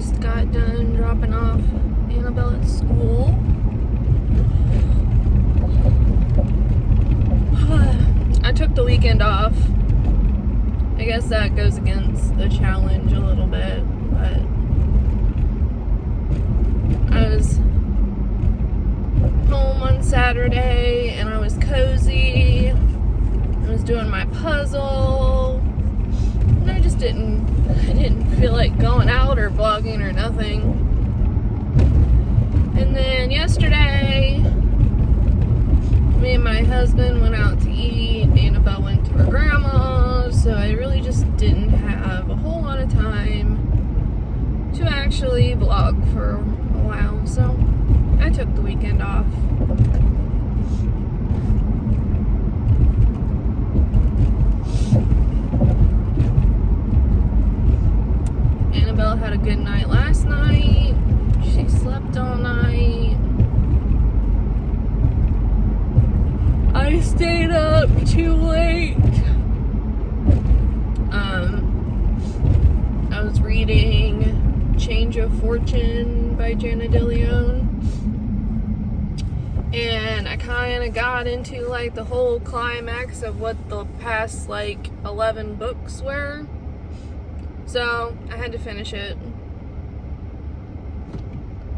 just got done dropping off Annabelle at school. I took the weekend off. I guess that goes against the challenge a little bit, but I was home on Saturday and I was cozy. I was doing my puzzle, and I didn't feel like going out or vlogging or nothing. And then yesterday, me and my husband went out to eat. Annabelle went to her grandma's, so I really just didn't have a whole lot of time to actually vlog for a while, so I took the weekend off. Annabelle had a good night last night. She slept all night. I stayed up too late. I was reading Change of Fortune by Jana DeLeon. And I kind of got into like the whole climax of what the past like 11 books were. So I had to finish it.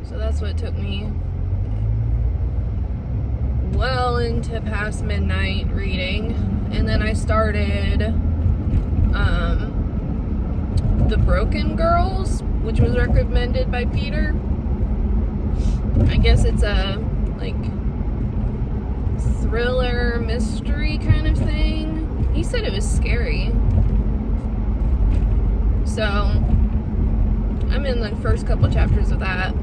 So that's what took me well into past midnight reading. And then I started The Broken Girls, which was recommended by Peter. I guess it's a like thriller mystery kind of thing. He said it was scary. So I'm in the first couple chapters of that.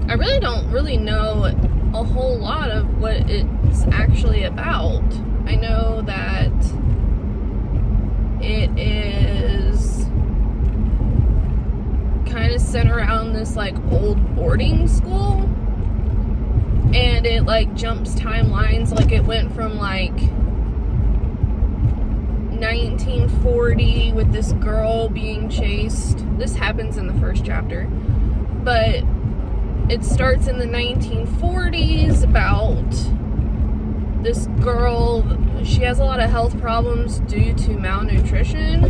I really don't know a whole lot of what it's actually about. I know that it is kind of centered around this like old boarding school, and it like jumps timelines. Like it went from like 1940 with this girl being chased. This happens in the first chapter, but it starts in the 1940s about this girl. She has a lot of health problems due to malnutrition,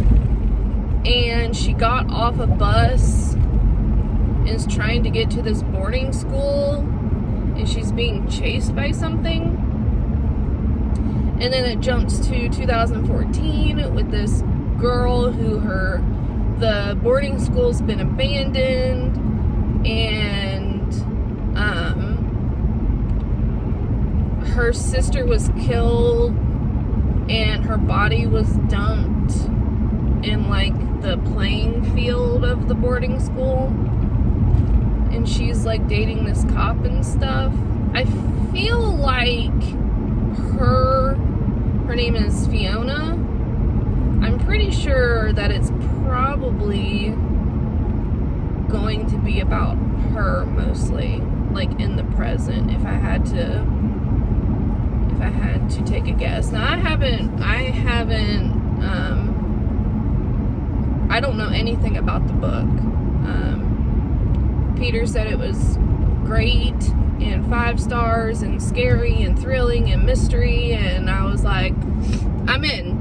and she got off a bus and is trying to get to this boarding school, and she's being chased by something. And then it jumps to 2014 with this girl who the boarding school's been abandoned, and her sister was killed and her body was dumped in like the playing field of the boarding school, and she's like dating this cop and stuff. I feel like her name is Fiona. I'm pretty sure that it's probably going to be about her mostly, like in the present, if I had to take a guess. Now I don't know anything about the book. Peter said it was great and 5 stars and scary and thrilling and mystery, and I was like, I'm in.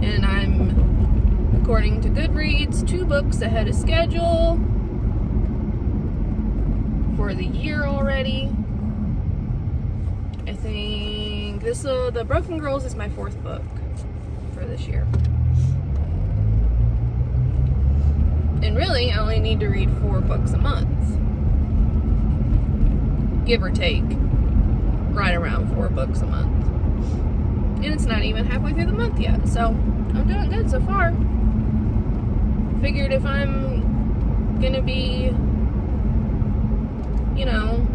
And I'm, according to Goodreads, 2 books ahead of schedule for the year already. I think The Broken Girls is my 4th book for this year. And really, I only need to read 4 books a month. Give or take. Right around 4 books a month. And it's not even halfway through the month yet, so I'm doing good so far. Figured if I'm gonna be, you know,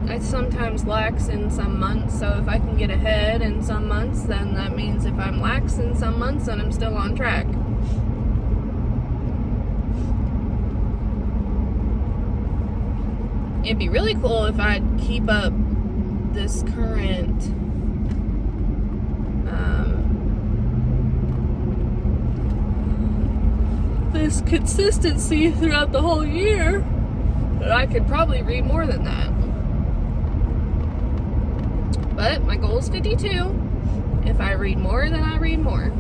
I sometimes lax in some months, so if I can get ahead in some months, then that means if I'm lax in some months, then I'm still on track. it'd be really cool if I'd keep up this current this consistency throughout the whole year. But I could probably read more than that. But my goal is 52. If I read more, then I read more.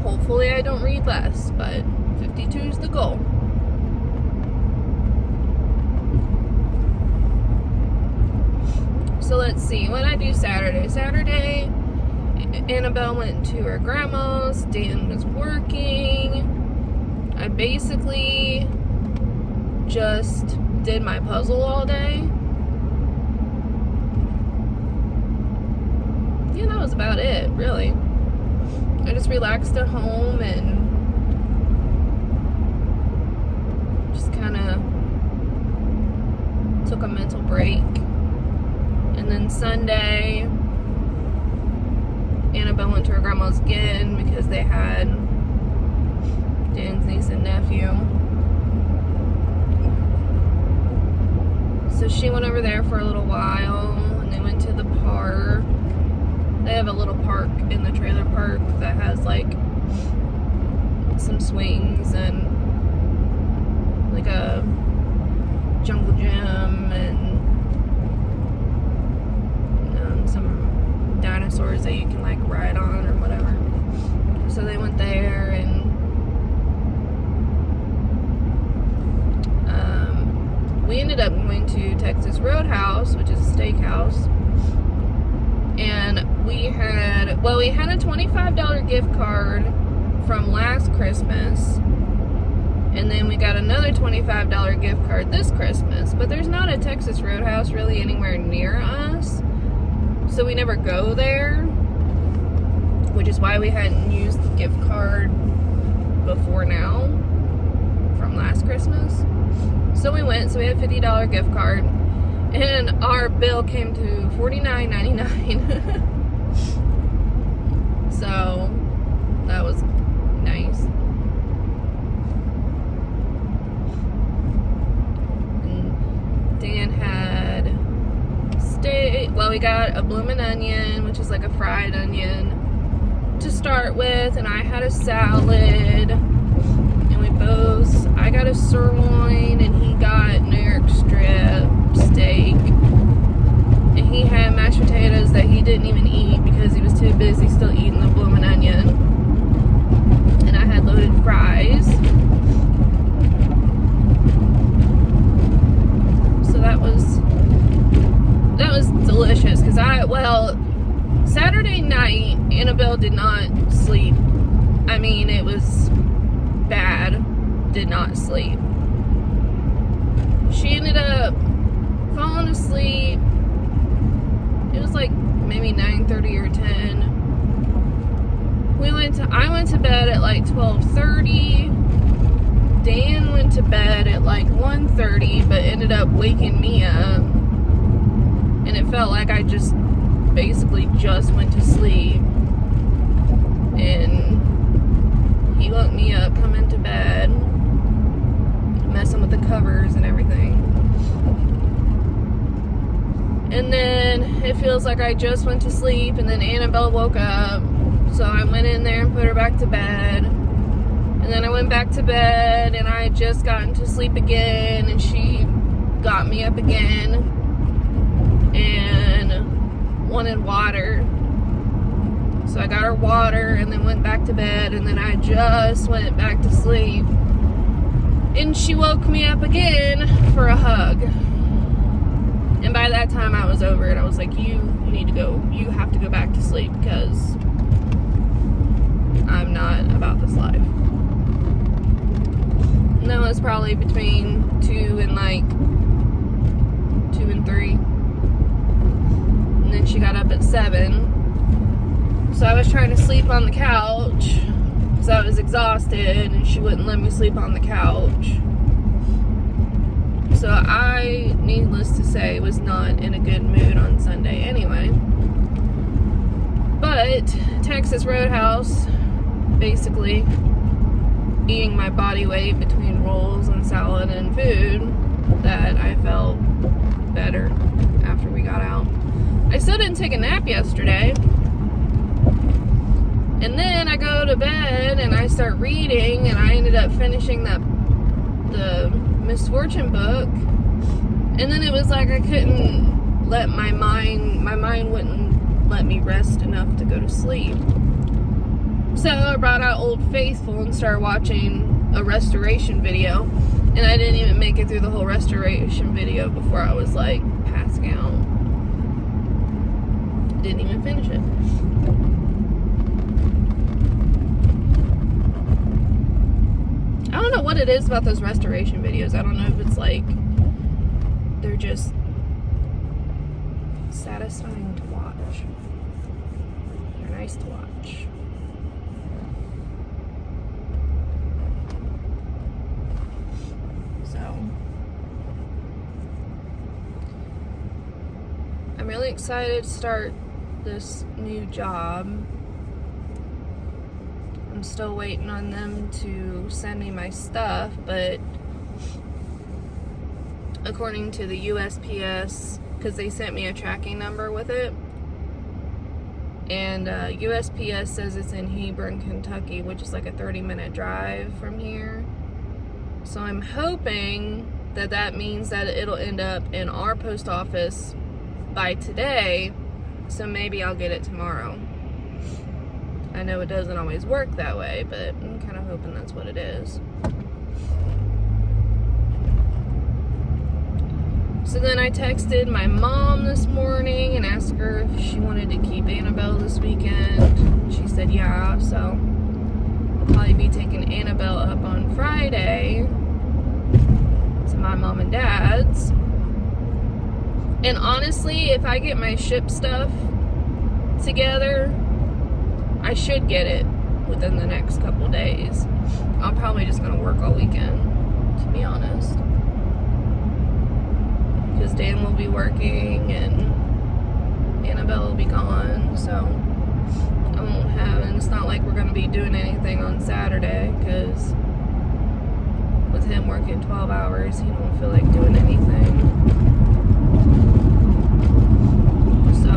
Hopefully I don't read less, but 52 is the goal. So let's see, what I do Saturday. Saturday, Annabelle went to her grandma's, Dan was working. I basically just did my puzzle all day. Yeah, that was about it, really. I just relaxed at home and just kind of took a mental break. And then Sunday, Annabelle went to her grandma's again because they had Dan's niece and nephew. So she went over there for a little while, and they went to the park. They have a little park in the trailer park that has like some swings and like a jungle gym and some dinosaurs that you can like ride on or whatever. So they went there, and we ended up going to Texas Roadhouse, which is a steakhouse, and we had a $25 gift card from last Christmas, and then we got another $25 gift card this Christmas, but there's not a Texas Roadhouse really anywhere near us, so we never go there, which is why we hadn't used the gift card before now from last Christmas. So we went, so we had a $50 gift card, and our bill came to $49.99. So that was nice. And Dan had steak. Well, we got a bloomin' onion, which is like a fried onion to start with, and I had a salad. I got a sirloin and he got New York strip steak, and he had mashed potatoes that he didn't even eat because he was too busy still eating the bloomin' onion, and I had loaded fries. So that was delicious because Saturday night Annabelle did not sleep. I mean, it was bad. Did not sleep. She ended up falling asleep. It was like maybe 9:30 or 10. I went to bed at like 12:30. Dan went to bed at like 1:30, but ended up waking me up. And it felt like I just basically just went to sleep. And he woke me up coming to bed, messing with the covers and everything. And then it feels like I just went to sleep, and then Annabelle woke up, so I went in there and put her back to bed. And then I went back to bed, and I had just gotten to sleep again, and she got me up again and wanted water. So I got her water and then went back to bed, and then I just went back to sleep. And she woke me up again for a hug. And by that time I was over it. I was like, you have to go back to sleep because I'm not about this life. And that was probably between 2 and 3. And then she got up at 7. So I was trying to sleep on the couch because I was exhausted, and she wouldn't let me sleep on the couch. So I, needless to say, was not in a good mood on Sunday anyway. But Texas Roadhouse, basically eating my body weight between rolls and salad and food, that I felt better after we got out. I still didn't take a nap yesterday. And then I go to bed and I start reading, and I ended up finishing the Misfortune book. And then it was like I couldn't let my mind wouldn't let me rest enough to go to sleep. So I brought out Old Faithful and started watching a restoration video. And I didn't even make it through the whole restoration video before I was like passing out. Didn't even finish it. I don't know what it is about those restoration videos. I don't know if it's like they're just satisfying to watch. They're nice to watch. So I'm really excited to start this new job. I'm still waiting on them to send me my stuff, but according to the USPS, because they sent me a tracking number with it, and USPS says it's in Hebron, Kentucky, which is like a 30-minute drive from here. So I'm hoping that that means that it'll end up in our post office by today, so maybe I'll get it tomorrow. I know it doesn't always work that way, but I'm kind of hoping that's what it is. So then I texted my mom this morning and asked her if she wanted to keep Annabelle this weekend. She said yeah, so I'll probably be taking Annabelle up on Friday to my mom and dad's. And honestly, if I get my ship stuff together, I should get it within the next couple days. I'm probably just going to work all weekend, to be honest. Because Dan will be working and Annabelle will be gone, so I won't have, and it's not like we're going to be doing anything on Saturday, because with him working 12 hours, he don't feel like doing anything. So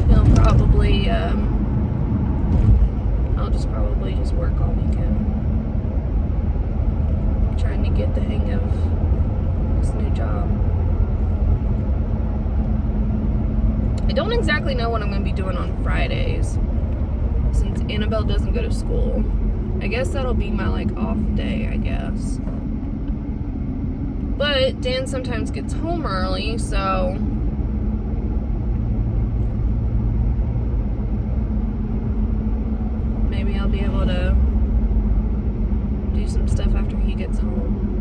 he'll probably, I'll just probably just work all weekend. I'm trying to get the hang of this new job. I don't exactly know what I'm going to be doing on Fridays, since Annabelle doesn't go to school. I guess that'll be my like off day, I guess. But Dan sometimes gets home early, so maybe I'll be able to do some stuff after he gets home.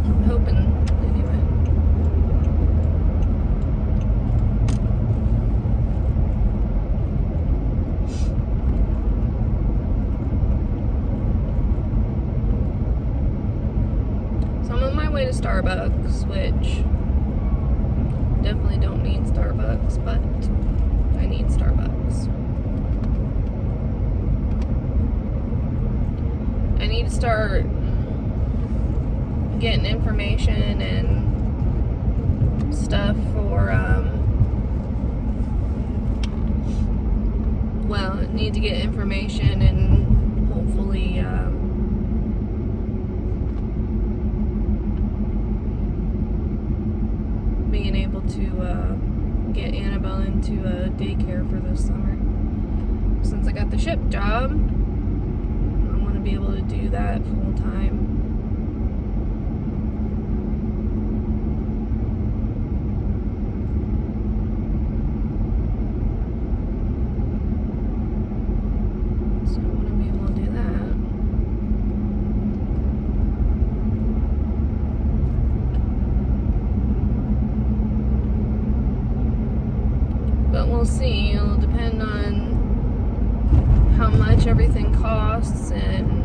I'm hoping, anyway. So I'm on my way to Starbucks, which definitely don't need Starbucks, but I need Starbucks. I need to start getting information and stuff for, well, I need to get information and hopefully, being able to get Annabelle into a daycare for this summer. Since I got the ship job, I want to be able to do that full time. So I want to be able to do that. But we'll see. It'll depend on how much everything costs and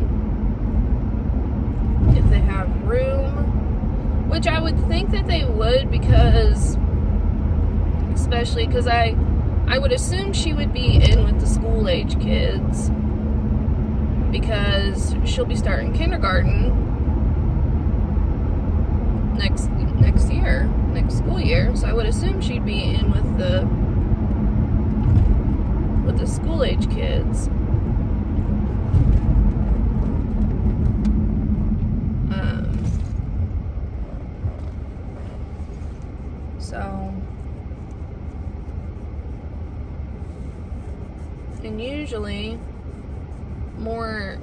if they have room, which I would think that they would, because especially because I I would assume she would be in with the school-age kids because she'll be starting kindergarten next school year. So I would assume she'd be in with the school-age kids. And usually, more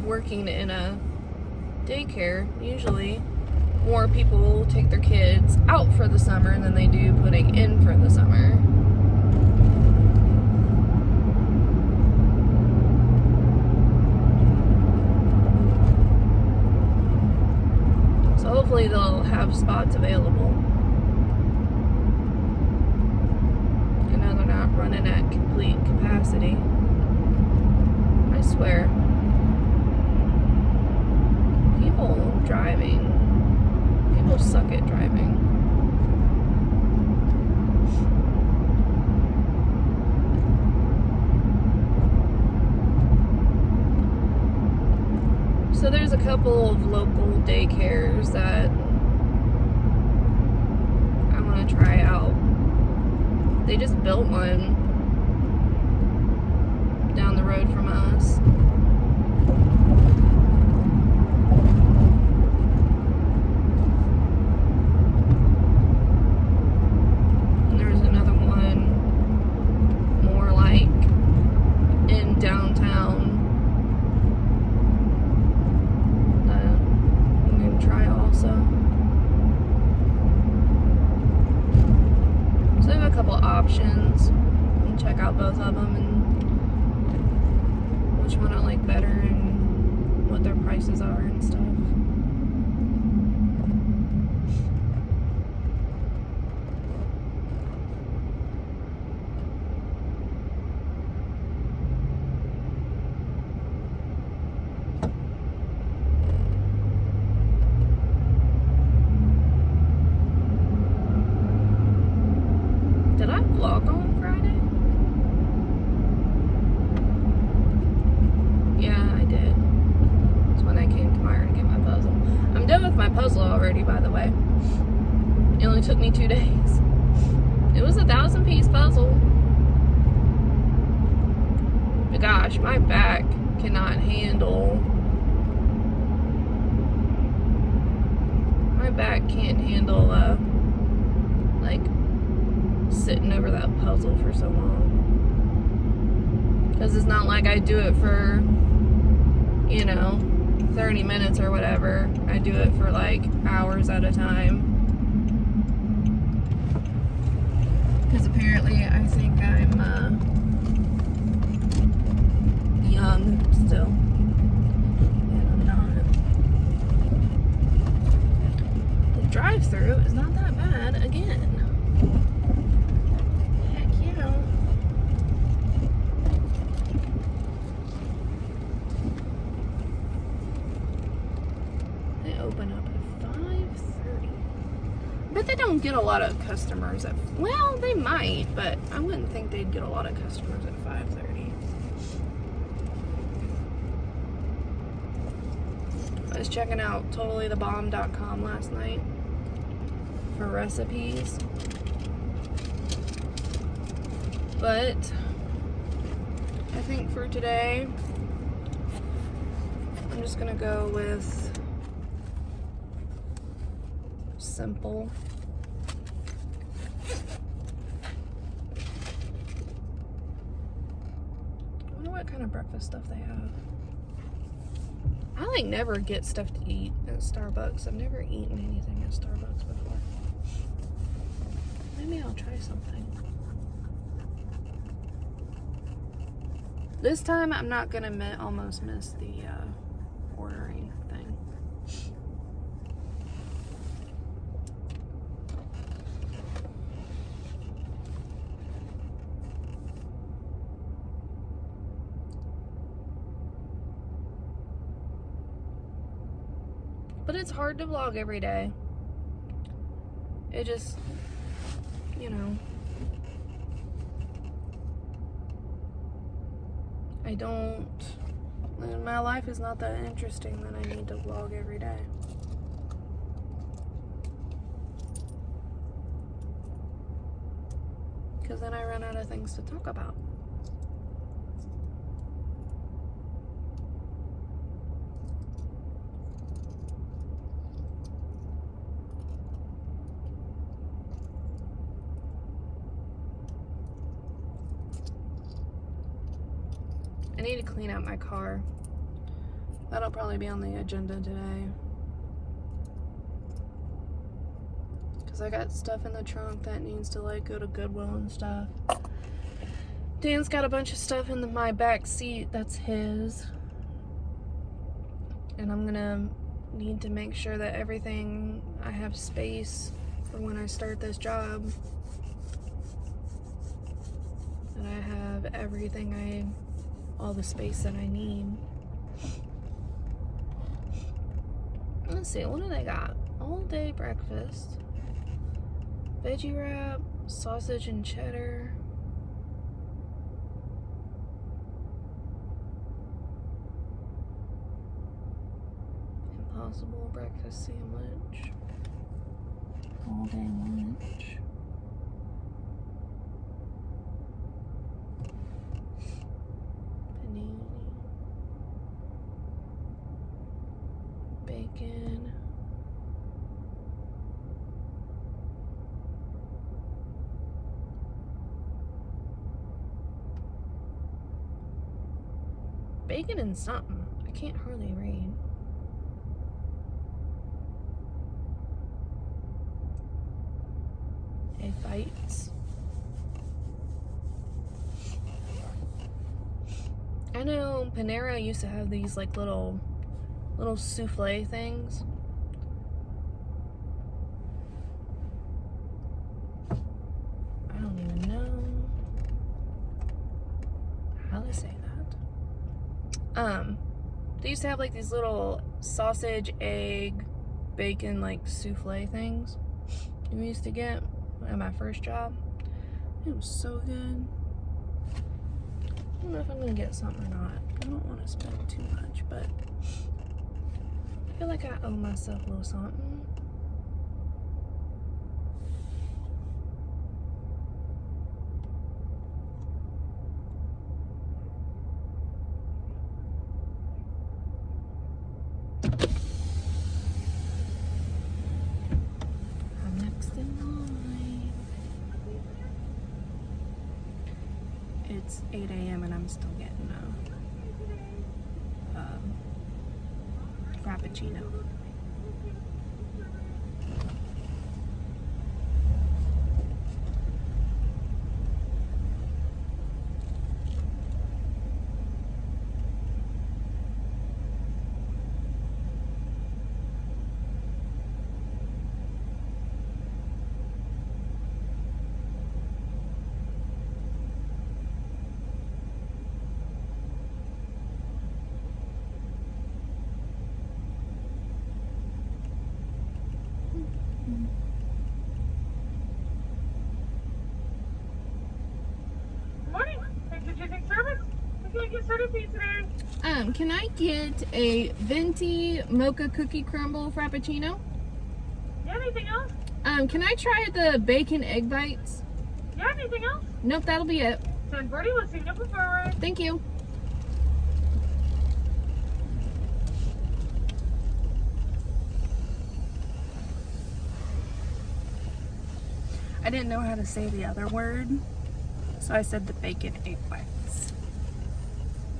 working in a daycare, usually more people take their kids out for the summer than they do putting in for the summer. So hopefully they'll have spots available. I know they're not running at complete capacity. I swear. People driving. People suck at driving. So there's a couple of local daycares that I want to try out. They just built one down the road from us. And there's another one more like in downtown that I'm going to try also. So I have a couple options and check out both of them and which one I like better and what their prices are and stuff. Did I vlog on Friday? Yeah, I did. It's when I came to Meyer to get my puzzle. I'm done with my puzzle already, by the way. It only took me 2 days. It was a 1,000-piece puzzle. But gosh, my back cannot handle. My back can't handle, like, sitting over that puzzle for so long. Because it's not like I do it for, 30 minutes or whatever. I do it for like hours at a time. Because apparently I think I'm young still. And I'm not. The drive-thru is not that bad again. Open up at 5:30. But they don't get a lot of customers at, well, they might, but I wouldn't think they'd get a lot of customers at 5:30. I was checking out totallythebomb.com last night for recipes. But I think for today, I'm just gonna go with simple. I wonder what kind of breakfast stuff they have. I like never get stuff to eat at Starbucks. I've never eaten anything at Starbucks before. Maybe I'll try something. This time I'm not gonna almost miss the ordering thing. But it's hard to vlog every day. It just, My life is not that interesting that I need to vlog every day. Because then I run out of things to talk about. I need to clean out my car. That'll probably be on the agenda today. Because I got stuff in the trunk that needs to like go to Goodwill and stuff. Dan's got a bunch of stuff in my back seat that's his. And I'm gonna need to make sure that I have space for when I start this job. That I have all the space that I need. Let's see, what do they got? All day breakfast. Veggie wrap, sausage and cheddar. Impossible breakfast sandwich. All day lunch. Panini. Bacon. Bacon and something. I can't hardly read. Egg bites. I know Panera used to have these like little souffle things. I don't even know how to say that. They used to have like these little sausage, egg, bacon like souffle things we used to get at my first job. It was so good. I don't know if I'm gonna get something or not. I don't want to spend too much, but I feel like I owe myself a little something. I'm next in line. It's 8 a.m. and I'm still getting a frappuccino. Can I get a venti mocha cookie crumble frappuccino? Yeah, anything else? Can I try the bacon egg bites? Yeah, anything else? Nope, that'll be it. 10:40, we'll see you up forward. Thank you. I didn't know how to say the other word, so I said the bacon egg bites.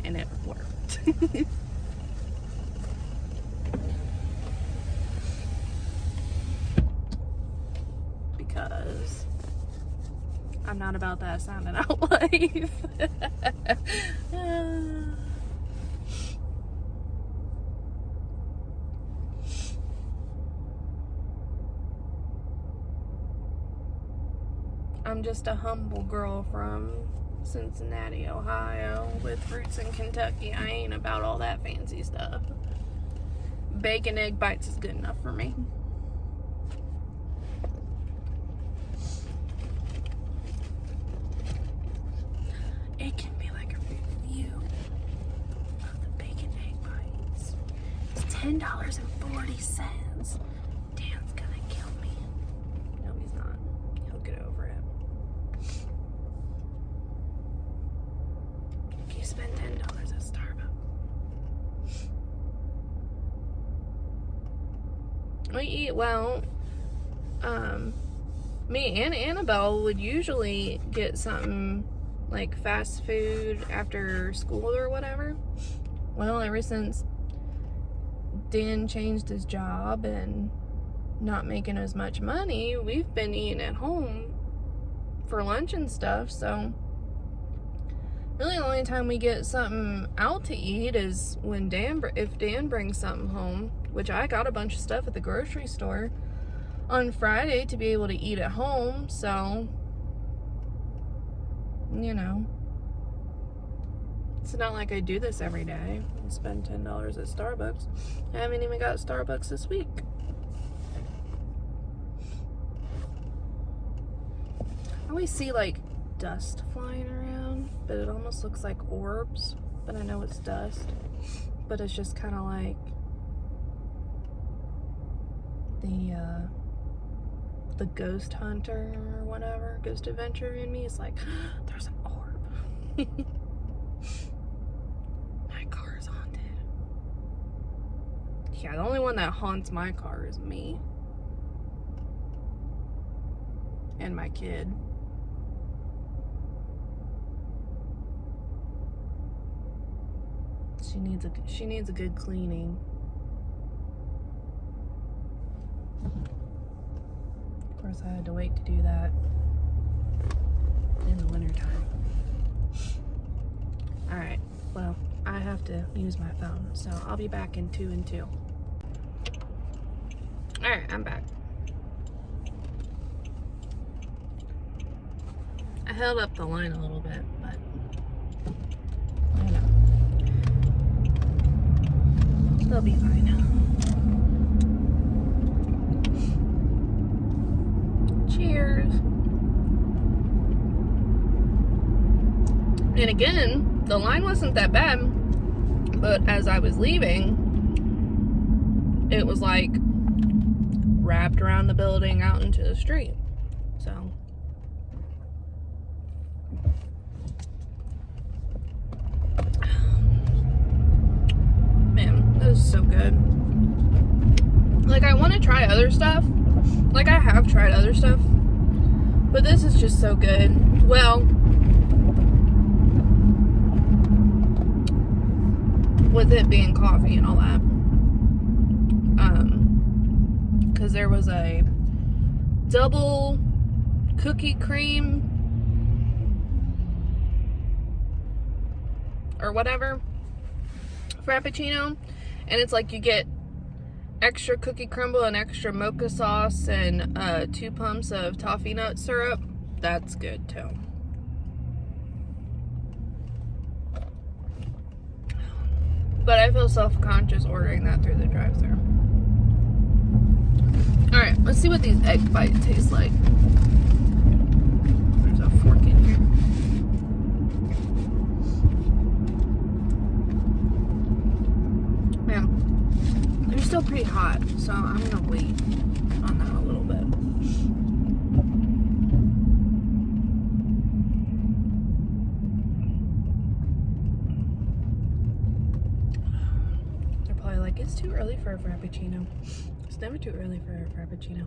And it worked. Because I'm not about that sounding out life. I'm just a humble girl from Cincinnati, Ohio, with roots in Kentucky. I ain't about all that fancy stuff. Bacon egg bites is good enough for me. It can be like a review. $10.40. Dan's gonna kill me. No, he's not. He'll get over it. You spend $10 at Starbucks. We eat well. Me and Annabelle would usually get something like fast food after school or whatever. Well, ever since Dan changed his job and not making as much money, we've been eating at home for lunch and stuff. So really the only time we get something out to eat is when if Dan brings something home, which I got a bunch of stuff at the grocery store on Friday to be able to eat at home. So, you know, it's not like I do this every day and spend $10 at Starbucks. I haven't even got Starbucks this week. I always see like dust flying around, but it almost looks like orbs, but I know it's dust. But it's just kind of like the ghost hunter or whatever, ghost adventure in me is like, there's an orb. My car is haunted. Yeah, the only one that haunts my car is me. And my kid. She needs a good cleaning. Of course, I had to wait to do that in the wintertime. Alright, well, I have to use my phone, so I'll be back in 2 and 2. Alright, I'm back. I held up the line a little bit, but I know. They'll be fine. Cheers. And again, the line wasn't that bad, but as I was leaving, it was like wrapped around the building out into the street. So man, this is so good. Like, I want to try other stuff. Like, I have tried other stuff, but this is just so good. Well, with it being coffee and all that, because there was a double cookie cream or whatever Frappuccino, and it's like you get extra cookie crumble and extra mocha sauce and 2 pumps of toffee nut syrup. That's good too. But I feel self-conscious ordering that through the drive-thru. Alright, let's see what these egg bites taste like. There's a fork in here. Man, they're still pretty hot, so I'm gonna wait on that a little bit. They're probably like, it's too early for a Frappuccino. It's never too early for a Frappuccino.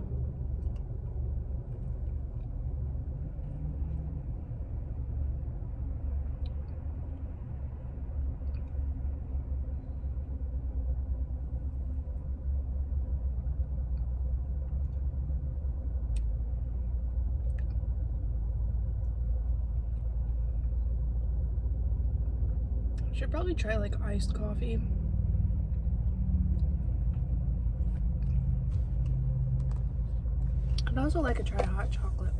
Should probably try like iced coffee. I'd also like to try hot chocolate.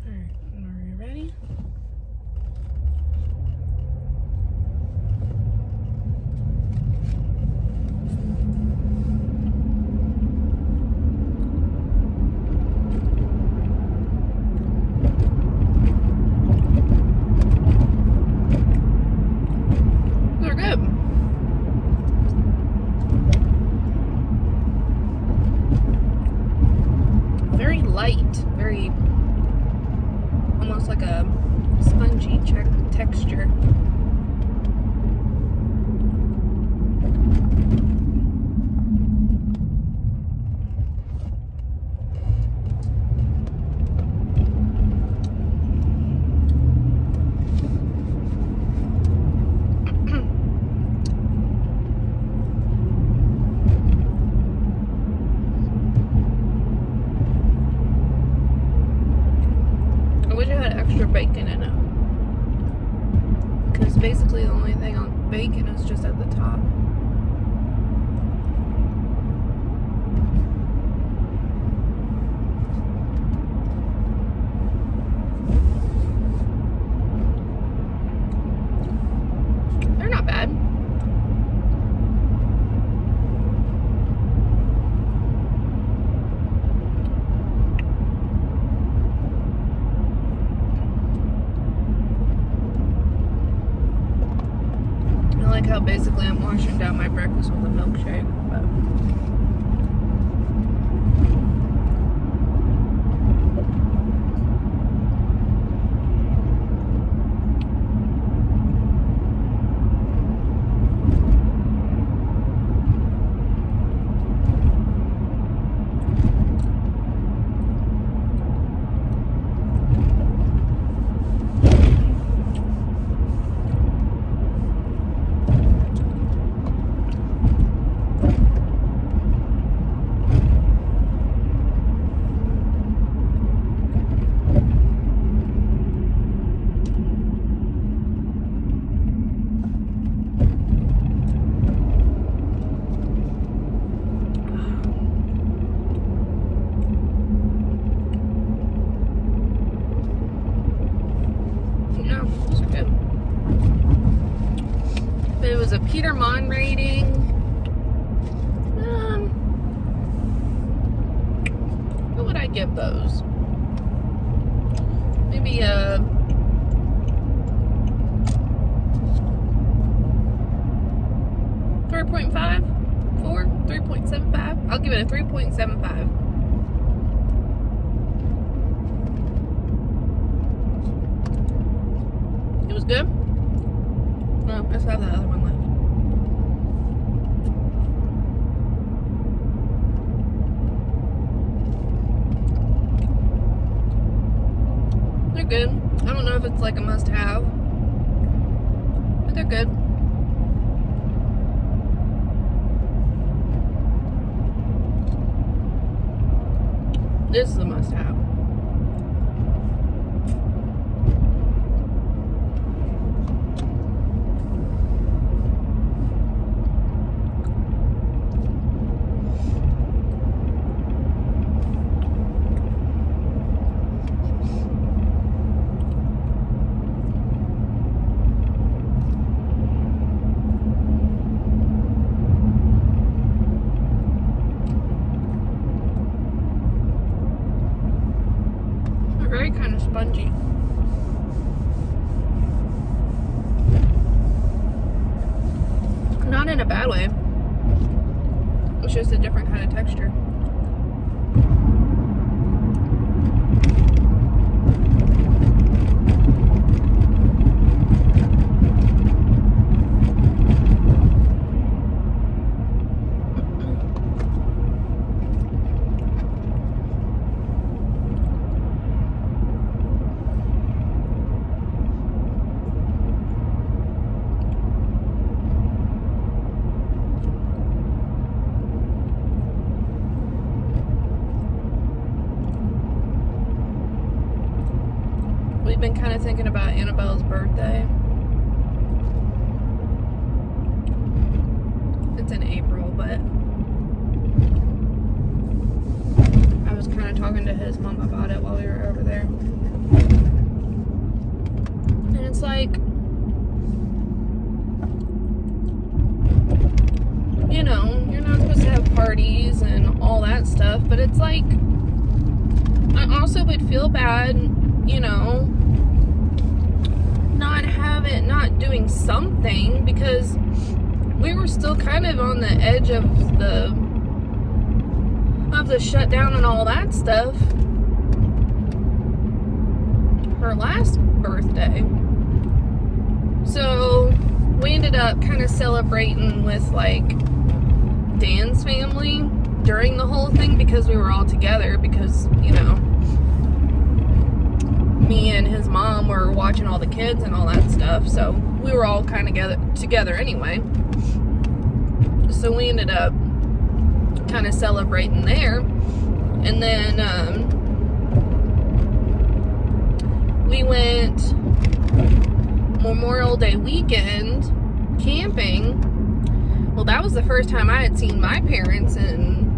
Alright, are you ready? light, very, almost like a spongy texture. I wish it had extra bacon in it. Because basically the only thing on bacon is just at the top. They're not bad. I like how basically I'm washing down my breakfast with a milkshake, but no, those are good. If it was a Peter Monn rating, what would I give those? Maybe a 3.5, 4, 3.75. I'll give it a 3.75. It was good. No, I still have that other one left. They're good. I don't know if it's like a must-have, but they're good. This is a must-have. Very kind of spongy. Not in a bad way. It's just a different kind of texture. We've been kind of thinking about Annabelle's birthday. It's in April, but I was kind of talking to his mom about it while we were over there. And it's like, you know, you're not supposed to have parties and all that stuff, but it's like, I also would feel bad, you know, not doing something, because we were still kind of on the edge of the shutdown and all that stuff. her last birthday. So we ended up kind of celebrating with like Dan's family during the whole thing because we were all together, because, you know, me and his mom were watching all the kids and all that stuff, so we were all kind of together anyway. So we ended up kind of celebrating there, and then we went Memorial Day weekend camping. Well, that was the first time I had seen my parents in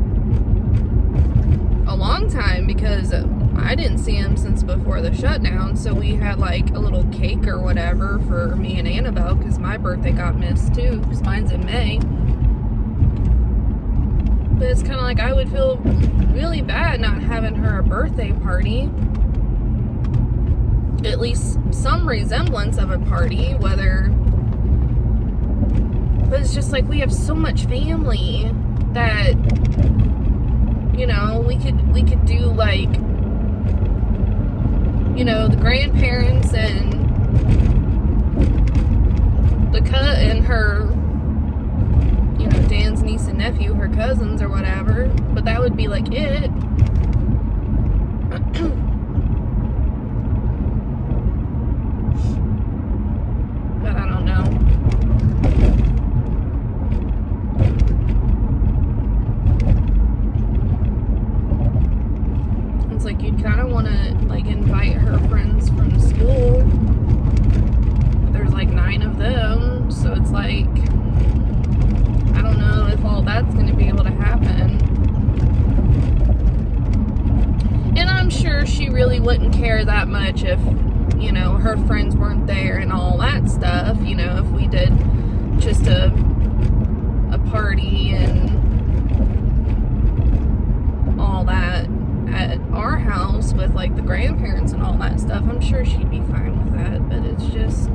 a long time, because I didn't see them since before the shutdown. So we had like a little cake or whatever for me and Annabelle, because my birthday got missed too, because mine's in May. But it's kind of like I would feel really bad not having her a birthday party. At least some resemblance of a party, whether... But it's just like we have so much family that, you know, we could do like, you know, the grandparents and and her, you know, Dan's niece and nephew, her cousins or whatever. But that would be like it. But I don't know. It's like you'd kind of want to like invite her friends from school. There's like 9 of them, so it's like I don't know if all that's going to be able to happen. And I'm sure she really wouldn't care that much if, you know, her friends weren't there and all that stuff. You know, if we did just a party and all that at our house with like the grandparents and all that stuff, I'm sure she'd be fine with that. But it's just,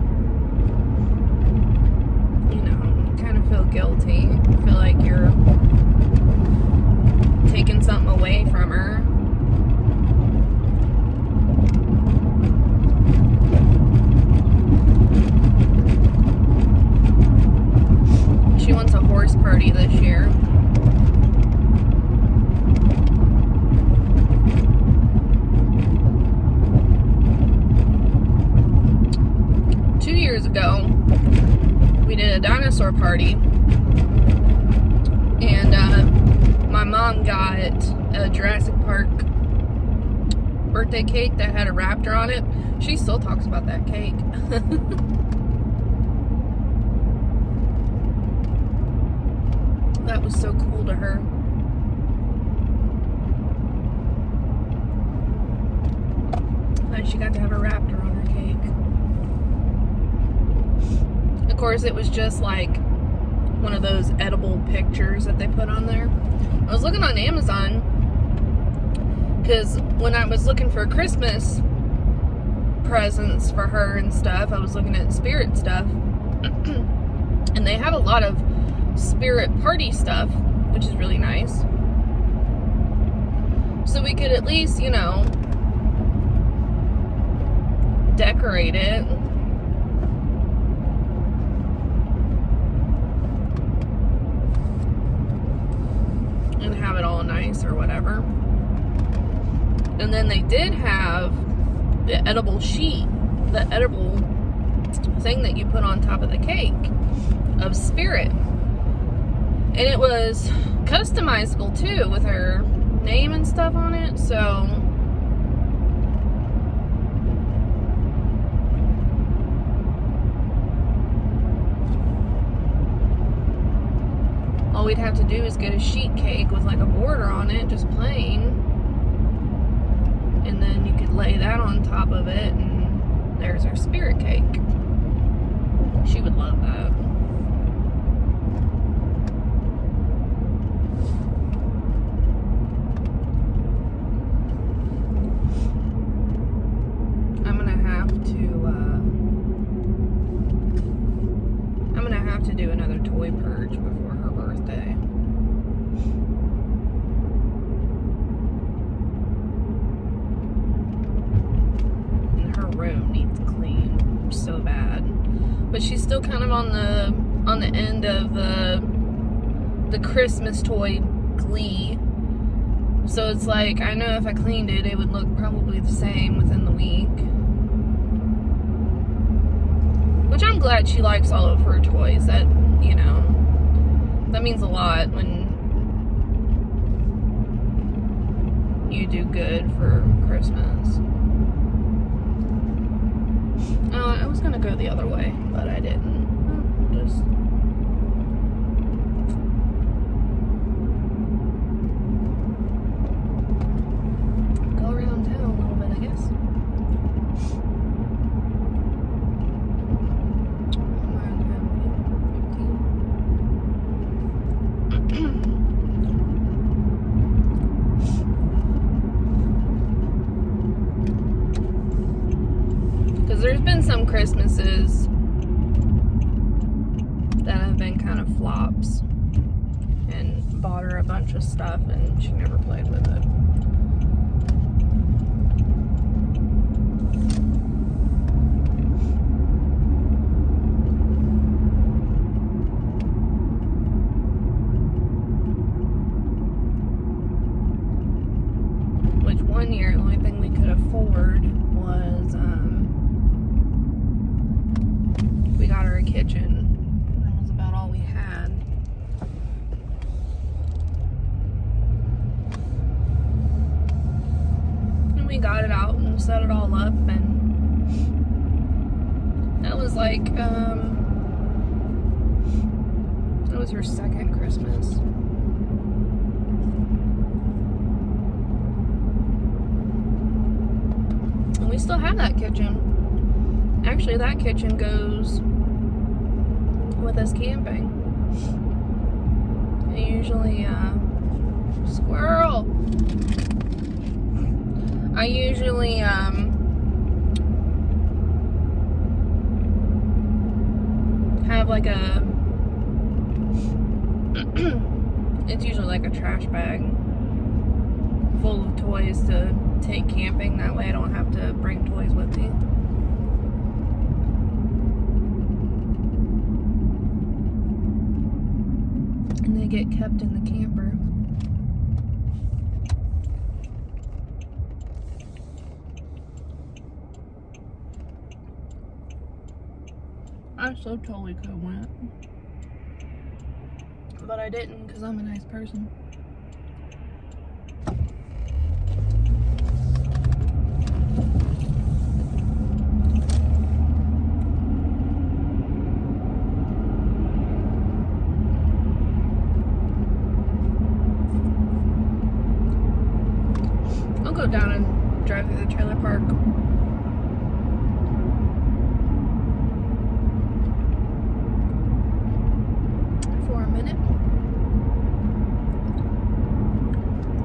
you know, you kind of feel guilty. You feel like you're taking something away from her. She wants a horse party this year. Years ago, we did a dinosaur party, and my mom got a Jurassic Park birthday cake that had a raptor on it. She still talks about that cake. That was so cool to her. And she got to have a raptor on her cake. Of course, it was just like one of those edible pictures that they put on there. I was looking on Amazon because when I was looking for Christmas presents for her and stuff, I was looking at spirit stuff. And they have a lot of spirit party stuff, which is really nice. So we could at least, you know, decorate it. And have it all nice or whatever. And then they did have the edible sheet, the edible thing that you put on top of the cake of spirit. And it was customizable too, with her name and stuff on it. So all we'd have to do is get a sheet cake with like a border on it, just plain. And then you could lay that on top of it, and there's our spirit cake. She would love that. I'm gonna have to do another toy purge before her birthday. And her room still kind of on the end of the Christmas toy glee. So it's like, I know if I cleaned it, it would look probably the same within the week. Which I'm glad she likes all of her toys. That, you know, that means a lot when you do good for Christmas. I was gonna go the other way, but I didn't. Just go around town a little bit, I guess. Because there's been some Christmases that have been kind of flops, and bought her a bunch of stuff and she never played with it. Which one year, the only thing we could afford was, we got her a kitchen. That was about all we had. And we got it out and set it all up, and that was like, that was her second Christmas. And we still have that kitchen. Actually, that kitchen goes with us camping. I usually, squirrel! I usually, have like a, it's usually like a trash bag full of toys to take camping. That way I don't have to bring toys with me. And they get kept in the camper. I so totally could have went. But I didn't because I'm a nice person. I'll go down and drive through the trailer park. For a minute.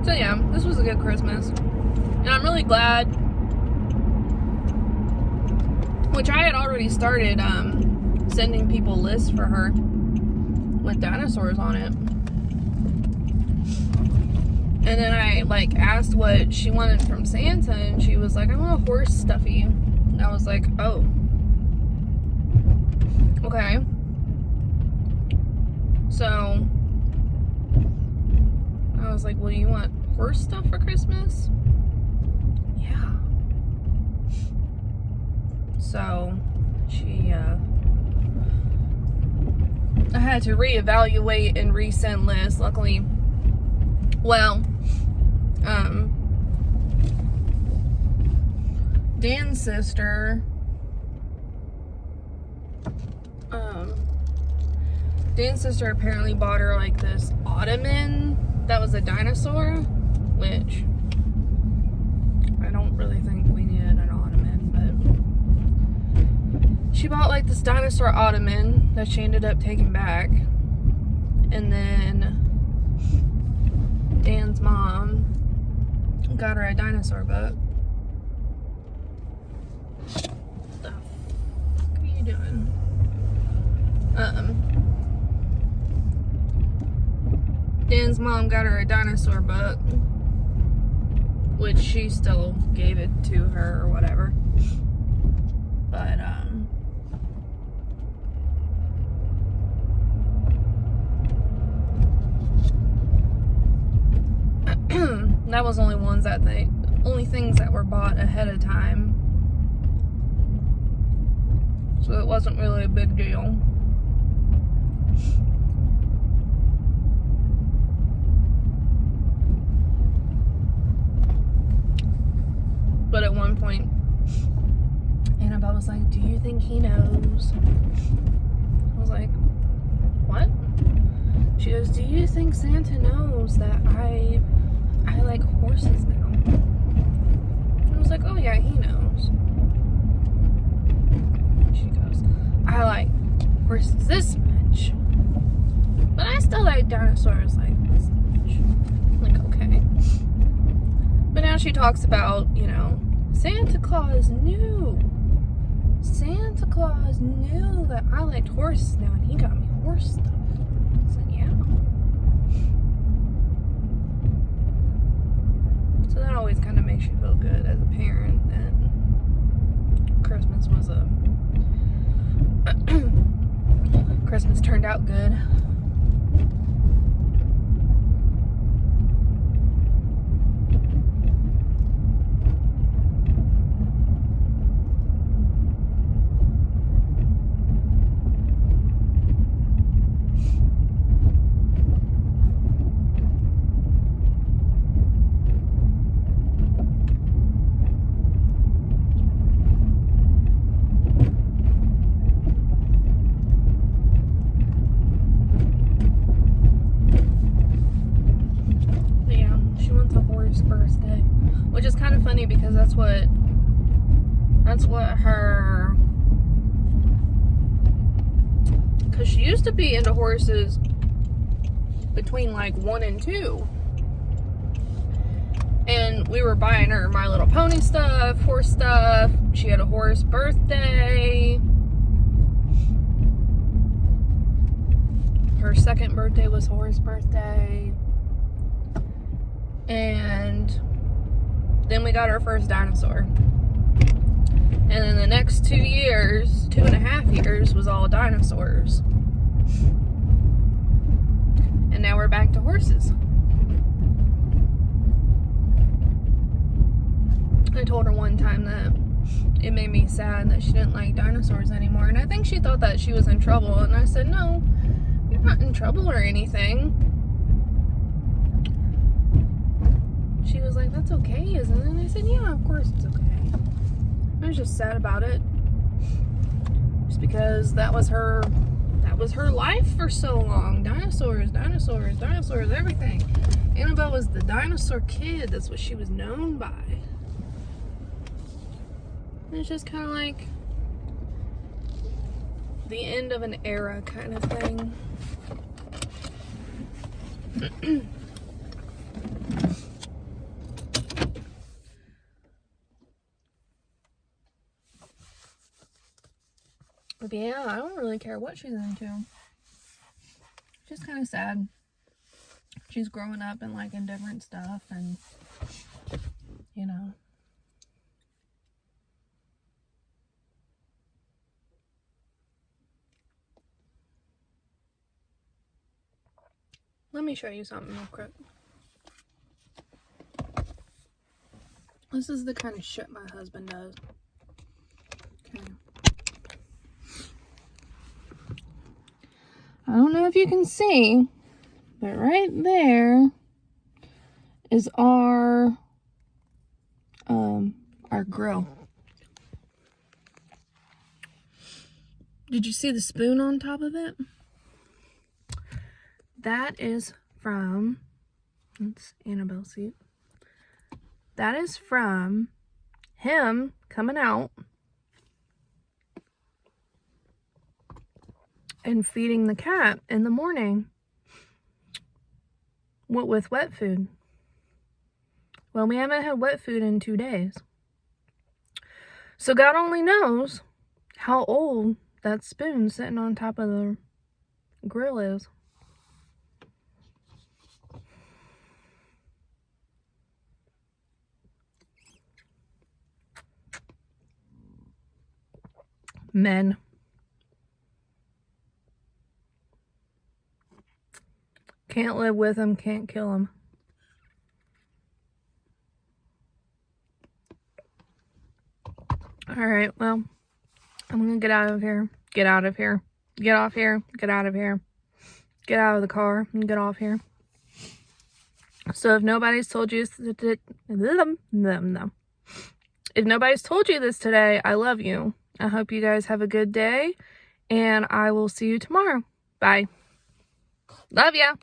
So yeah, this was a good Christmas. And I'm really glad, which I had already started sending people lists for her with dinosaurs on it. And then I like asked what she wanted from Santa, and she was like, I want a horse stuffy. And I was like, oh, okay. So I was like, well, you want horse stuff for Christmas? Yeah. So she, I had to reevaluate and resend lists. Luckily, well, Dan's sister, apparently bought her like this ottoman that was a dinosaur, which I don't really think we needed an ottoman, but she bought like this dinosaur ottoman that she ended up taking back. And then Dan's mom got her a dinosaur book. What the fuck are you doing? Dan's mom got her a dinosaur book, which she still gave it to her or whatever. But That was only only things that were bought ahead of time. So it wasn't really a big deal. But at one point, Annabelle was like, "Do you think he knows?" I was like, "What?" She goes, "Do you think Santa knows that I like horses now?" I was like, "Oh yeah, he knows." She goes, "I like horses this much, but I still like dinosaurs like this much." I'm like, okay. But now she talks about, you know, Santa Claus knew that I liked horses now, and he got me horse stuff. I said, yeah. So that always kind of makes you feel good as a parent that Christmas turned out good. Birthday, which is kind of funny because that's what her, because she used to be into horses between like 1 and 2, and we were buying her My Little Pony stuff, horse stuff. She had a horse birthday. Her second birthday was horse birthday. And then we got our first dinosaur. And then the next 2 years, 2.5 years, was all dinosaurs. And now we're back to horses. I told her one time that it made me sad that she didn't like dinosaurs anymore. And I think she thought that she was in trouble. And I said, no, you're not in trouble or anything. She was like, that's okay, isn't it? And I said, yeah, of course it's okay. I was just sad about it. Just because that was her life for so long. Dinosaurs, everything. Annabelle was the dinosaur kid. That's what she was known by. And it's just kind of like the end of an era kind of thing. But yeah, I don't really care what she's into. She's kind of sad. She's growing up and liking different stuff, and you know. Let me show you something real quick. This is the kind of shit my husband does. Okay. I don't know if you can see, but right there is our grill. Did you see the spoon on top of it? That is from, it's Annabelle's seat. That is from him coming out and feeding the cat in the morning with wet food. Well, we haven't had wet food in 2 days. So God only knows how old that spoon sitting on top of the grill is. Men. Can't live with them, can't kill them. Alright, well, I'm gonna get out of here. Get out of here. Get off here. Get out of here. Get out of the car and get off here. So if nobody's told you if nobody's told you this today, I love you. I hope you guys have a good day, and I will see you tomorrow. Bye. Love ya.